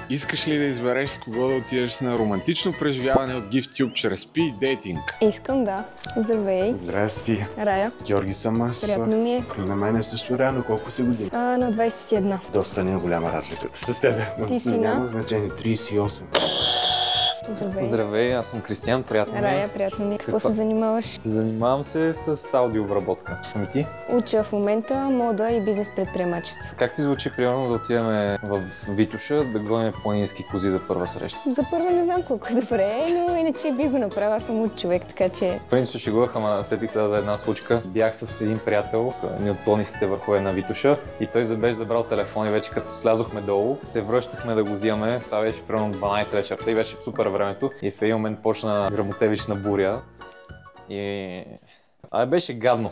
Искаш ли да избереш с кого да отидеш на романтично преживяване от GiftTube чрез Speed Dating? Искам, да. Здравей. Здрасти. Рая. Георги съм аз. Приятно ми е. На мен е също рано. Колко си години? На 21. Доста не е голяма разликата с тебе. Ти си Няма на? значение. 38. Здравей. Здравей, аз съм Кристиян, приятно ми е. Рая, приятно ми е. Какво се занимаваш? Занимавам се с аудиообработка. Ами ти? Уча в момента мода и бизнес предприемачество. Как ти звучи примерно да отидем в Витоша да гоним планински кози за първа среща? За първо не знам колко добре, но иначе би го направил. Аз съм от човек, така че... В принцип шегувах, ама сетих сега за една случка. Бях с един приятел, ни от планинските върхове на Витоша, и той беше забрал телефон и вече като слязохме долу, се връщахме да го взимаме. Това беше примерно 12 вечерта и беше супер времето. И в един момент почна гръмотевична буря. И... беше гадно.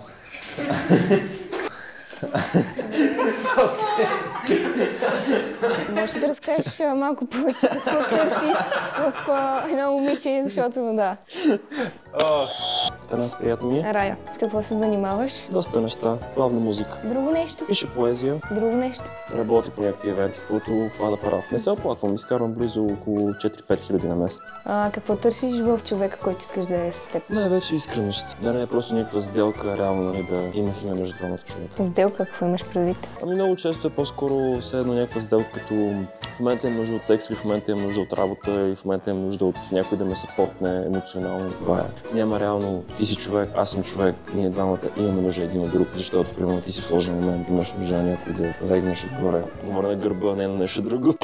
Може да разкажеш малко повече какво търсиш в едно момиче, защото да. Нас приятно ми е. Рая, с какво се занимаваш? Доста неща. Главна музика. Друго нещо? Пиша поезия. Друго нещо? Работя по някакви евенти, които хвана парад. Не се оплаквам, изкарвам близо около 4-5 хиляди на месец. Какво търсиш в човека, който искаш да е с теб? Най-вече искреност. Да не е просто някаква сделка, реално да има химия между двамата човека. Сделка, какво имаш предвид? Много често е по-скоро все едно някаква сделка, като в момента имам нужда от секс, или в момента имам нужда от работа, или в момента имам нужда от някой да ме съпортне емоционално. Това е. Няма реално ти си човек, аз съм човек, ние двамата имаме нужда един от друг, защото примерно ти си в сложен момент, имаш нужда някой да легнеш отгоре. Говоря на гърба, не на нещо друго.